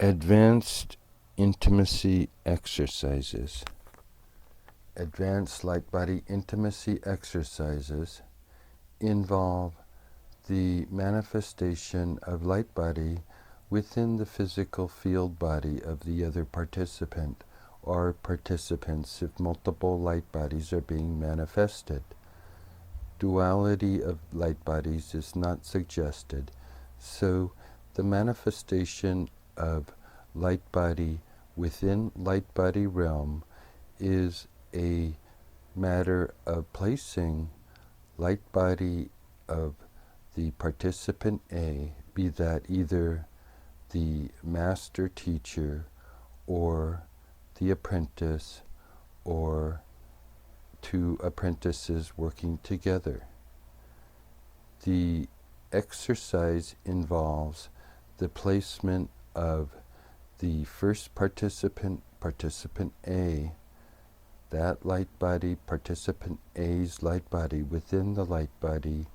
Advanced intimacy exercises. Advanced Lightbody Intimacy exercises involve the manifestation of Lightbody within the physical field body of the other participant or participants if multiple light bodies are being manifested. Duality of light bodies is not suggested, so the manifestation of light body within light body realm is a matter of placing light body of the participant A, be that either the master teacher or the apprentice or two apprentices working together. The exercise involves the placement of the first participant, participant A, that light body, participant A's light body within the light body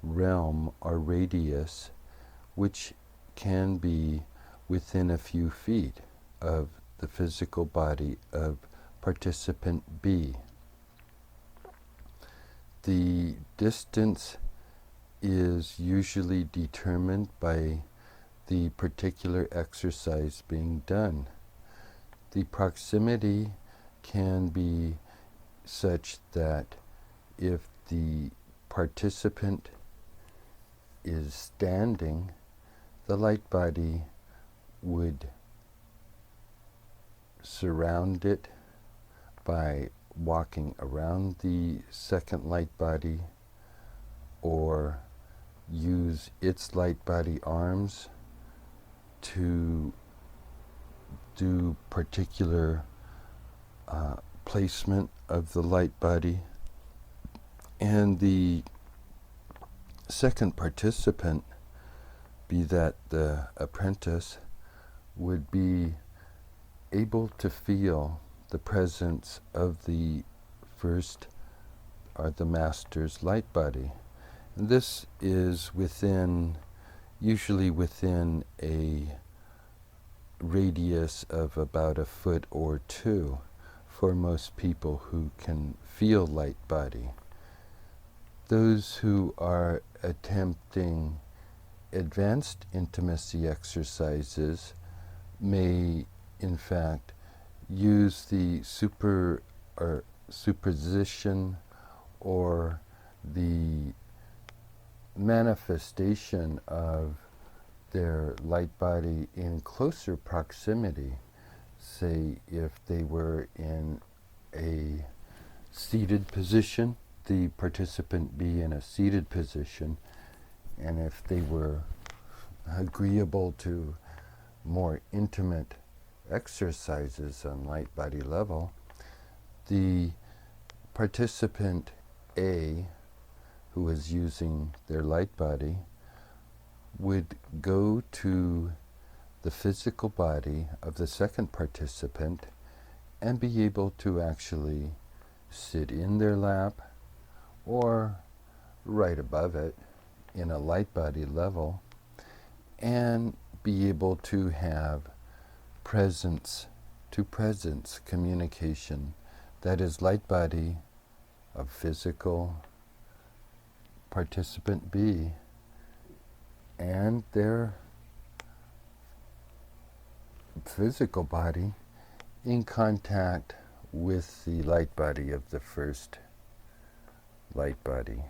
realm or radius, which can be within a few feet of the physical body of participant B. The distance is usually determined by the particular exercise being done. The proximity can be such that if the participant is standing, the light body would surround it by walking around the second light body or use its light body arms to do particular placement of the light body, and the second participant, be that the apprentice, would be able to feel the presence of the first or the master's light body. And this is usually within a radius of about a foot or two for most people who can feel light body. Those who are attempting advanced intimacy exercises may in fact use the superposition or the manifestation of their light body in closer proximity. Say if they were in a seated position, the participant be in a seated position, and if they were agreeable to more intimate exercises on light body level, the participant A, who is using their light body, would go to the physical body of the second participant and be able to actually sit in their lap or right above it in a light body level and be able to have presence to presence communication, that is light body of physical participant B and their physical body in contact with the light body of the first light body.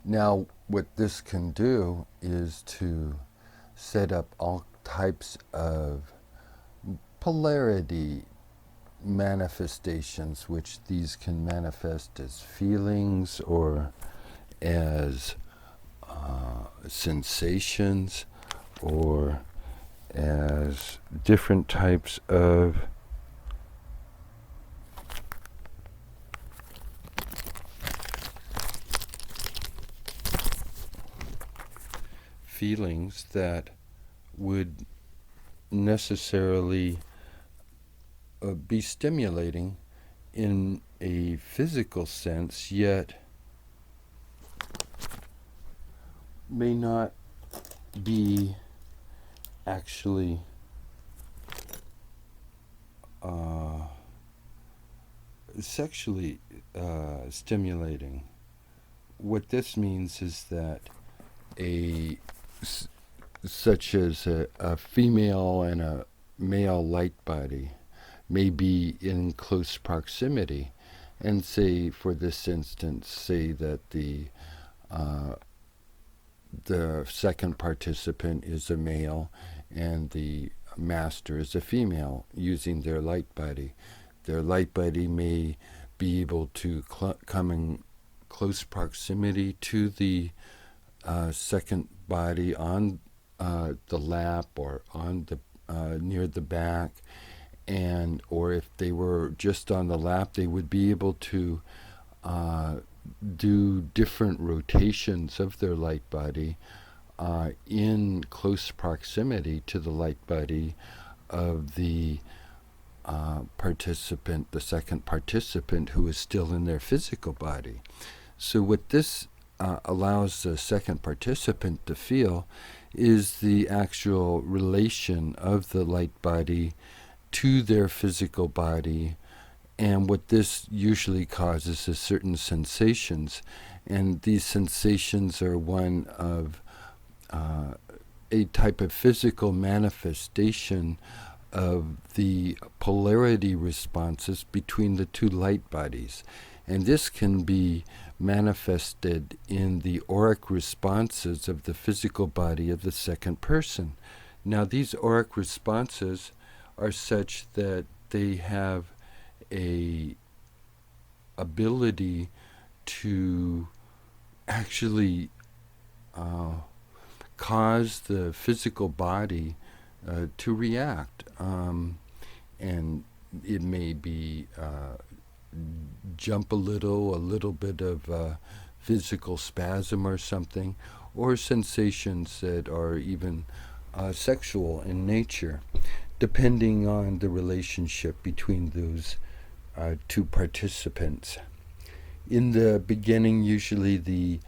Now, what this can do is to set up all types of polarity manifestations, which these can manifest as feelings or as sensations or as different types of feelings that would necessarily be stimulating in a physical sense, yet may not be actually sexually stimulating. What this means is that a such as a female and a male light body may be in close proximity, and say, for this instance, say that the second participant is a male and the master is a female using their light body. Their light body may be able to come in close proximity to the second body on the lap or on the near the back, and or if they were just on the lap, they would be able to do different rotations of their light body in close proximity to the light body of the participant, the second participant, who is still in their physical body. So what this allows the second participant to feel is the actual relation of the light body to their physical body, and what this usually causes is certain sensations, and these sensations are one of a type of physical manifestation of the polarity responses between the two light bodies. And this can be manifested in the auric responses of the physical body of the second person. Now, these auric responses are such that they have a ability to actually cause the physical body to react, and it may be jump a little bit of physical spasm or something, or sensations that are even sexual in nature, depending on the relationship between those two participants. In the beginning, usually the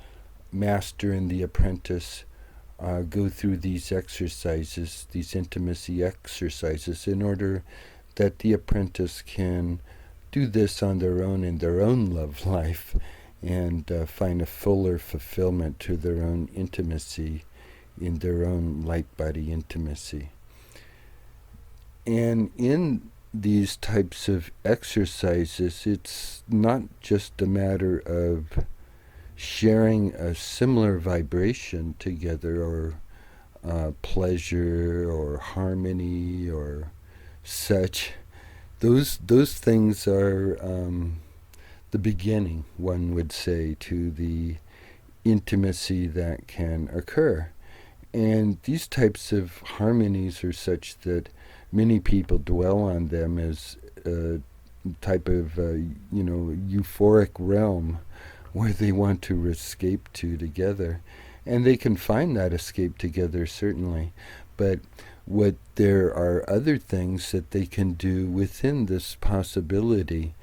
master and the apprentice go through these exercises, these intimacy exercises, in order that the apprentice can do this on their own in their own love life, and find a fuller fulfillment to their own intimacy in their own light body intimacy. And in these types of exercises, it's not just a matter of sharing a similar vibration together, or pleasure or harmony or such. Those things are the beginning, one would say, to the intimacy that can occur. And these types of harmonies are such that many people dwell on them as a type of euphoric realm where they want to escape to together. And they can find that escape together, certainly. But there are other things that they can do within this possibility.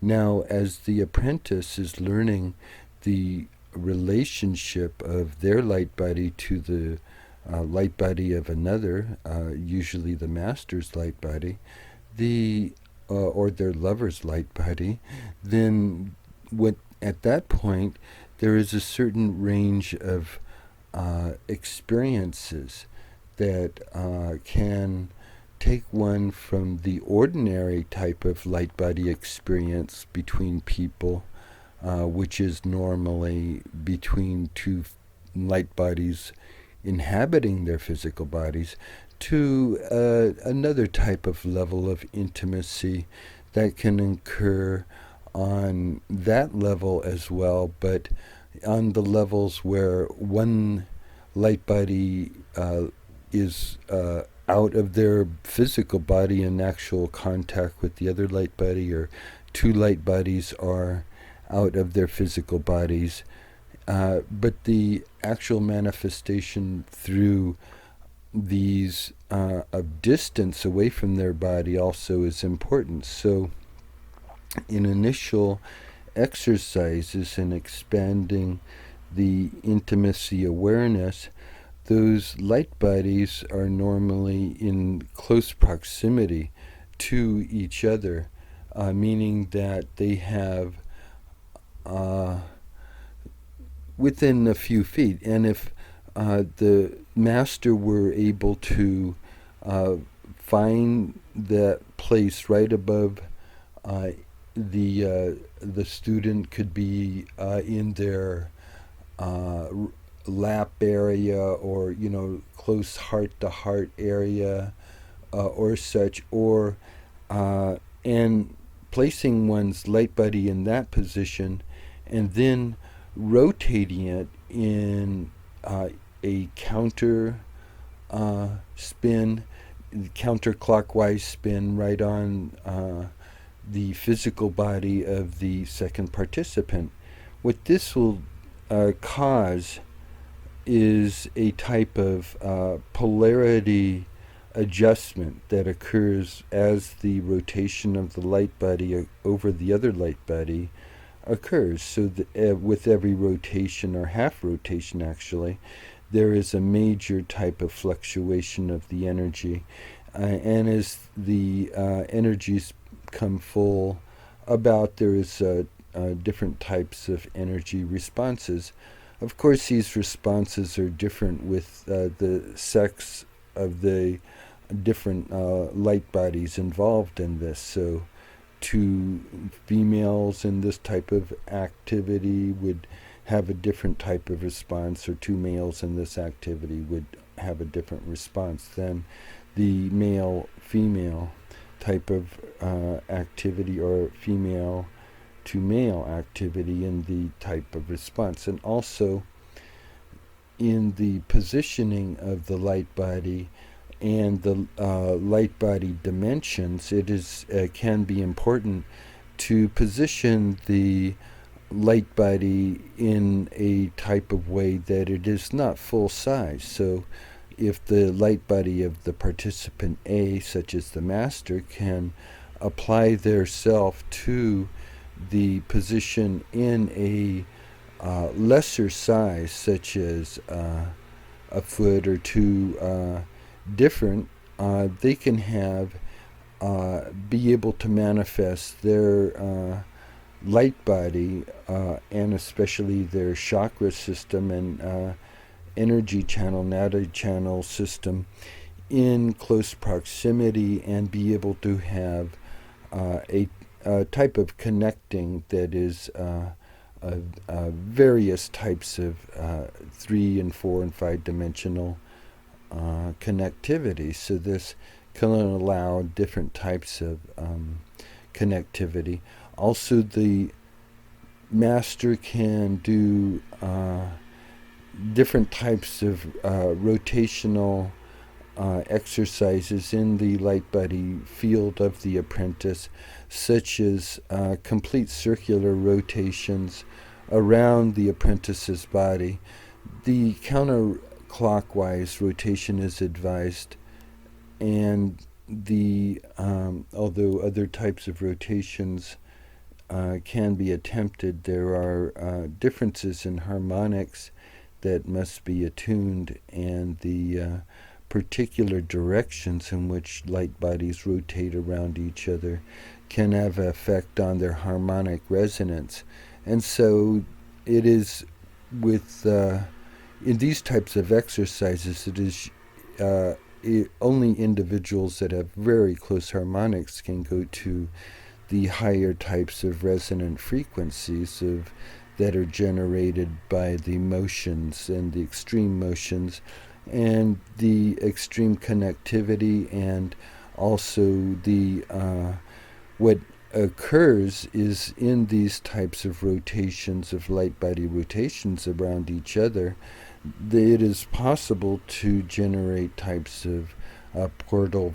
Now, as the apprentice is learning the relationship of their light body to the light body of another, usually the master's light body, or their lover's light body, then at that point there is a certain range of experiences that can take one from the ordinary type of light body experience between people, which is normally between two light bodies inhabiting their physical bodies, to another type of level of intimacy that can occur on that level as well, but on the levels where one light body is out of their physical body in actual contact with the other light body, or two light bodies are out of their physical bodies. But the actual manifestation through these of distance away from their body also is important. So in initial exercises in expanding the intimacy awareness, those light bodies are normally in close proximity to each other, meaning that they have within a few feet. And if the master were able to find that place right above the student, could be in their lap area, or close heart to heart area, or such, or and placing one's light body in that position, and then rotating it in a counter spin, counterclockwise spin, right on the physical body of the second participant. What this will cause is a type of polarity adjustment that occurs as the rotation of the light body over the other light body occurs. So with every rotation, or half rotation actually, there is a major type of fluctuation of the energy. And as the energies come full about, there is different types of energy responses. Of course, these responses are different with the sex of the different light bodies involved in this. So 2 females in this type of activity would have a different type of response, or 2 males in this activity would have a different response than the male-female type of activity, or female to male activity in the type of response. And also in the positioning of the light body and the light body dimensions, it is can be important to position the light body in a type of way that it is not full size. So if the light body of the participant A, such as the master, can apply their self to the position in a lesser size, such as a foot or 2 different, they can have be able to manifest their light body, and especially their chakra system and energy channel, nadi channel system, in close proximity, and be able to have a type of connecting that is various types of 3 and 4 and 5 dimensional connectivity. So this can allow different types of connectivity. Also, the master can do different types of rotational exercises in the light body field of the apprentice, such as complete circular rotations around the apprentice's body. The counterclockwise rotation is advised, and the although other types of rotations can be attempted, there are differences in harmonics that must be attuned, and the particular directions in which light bodies rotate around each other can have an effect on their harmonic resonance. And so it is with in these types of exercises, it is only individuals that have very close harmonics can go to the higher types of resonant frequencies that are generated by the motions and the extreme motions and the extreme connectivity. And also the what occurs is, in these types of rotations, of light body rotations around each other, it is possible to generate types of portal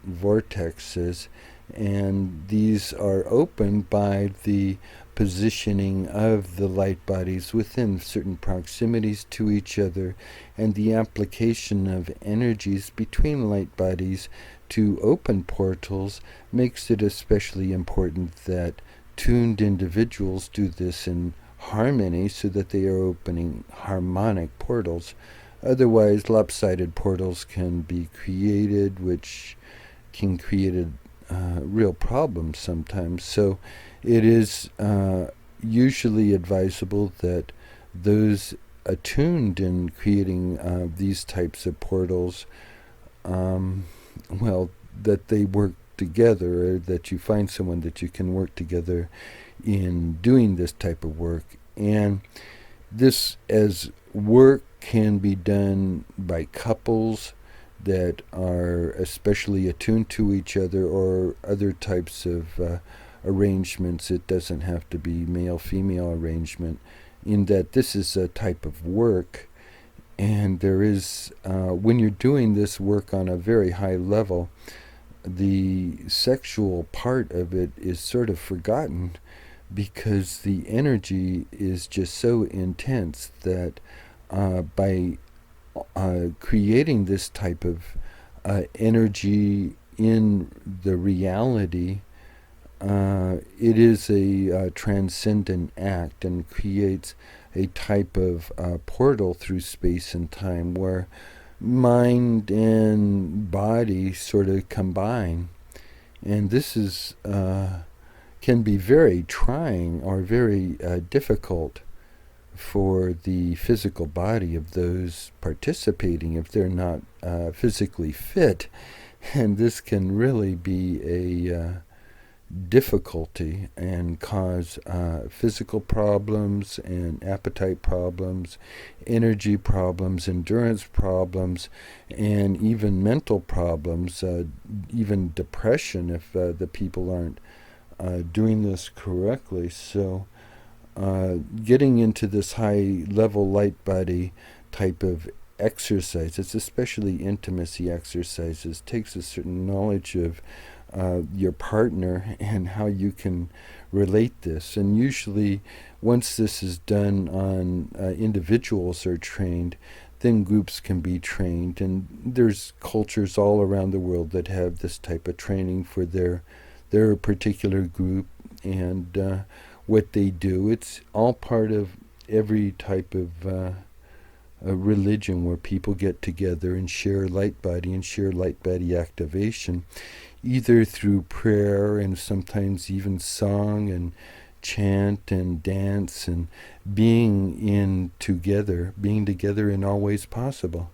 vortexes, and these are opened by the positioning of the light bodies within certain proximities to each other, and the application of energies between light bodies to open portals makes it especially important that tuned individuals do this in harmony, so that they are opening harmonic portals Otherwise, lopsided portals can be created, which can create a real problem sometimes. So it is usually advisable that those attuned in creating these types of portals, well, that they work together, or that you find someone that you can work together in doing this type of work. And this, as work, can be done by couples that are especially attuned to each other, or other types of arrangements. It doesn't have to be male-female arrangement, in that this is a type of work, and there is, when you're doing this work on a very high level, the sexual part of it is sort of forgotten, because the energy is just so intense that by creating this type of energy in the reality, it is a transcendent act, and creates a type of portal through space and time, where mind and body sort of combine. And this is can be very trying, or very difficult for the physical body of those participating, if they're not physically fit. And this can really be a difficulty, and cause physical problems, and appetite problems, energy problems, endurance problems, and even mental problems, even depression, if the people aren't doing this correctly. So getting into this high level light body type of exercises, especially intimacy exercises, takes a certain knowledge of your partner, and how you can relate this. And usually, once this is done on individuals are trained, then groups can be trained. And there's cultures all around the world that have this type of training for their particular group, and what they do. It's all part of every type of a religion, where people get together and share light body, and share light body activation, either through prayer, and sometimes even song and chant and dance, and being together in all ways possible.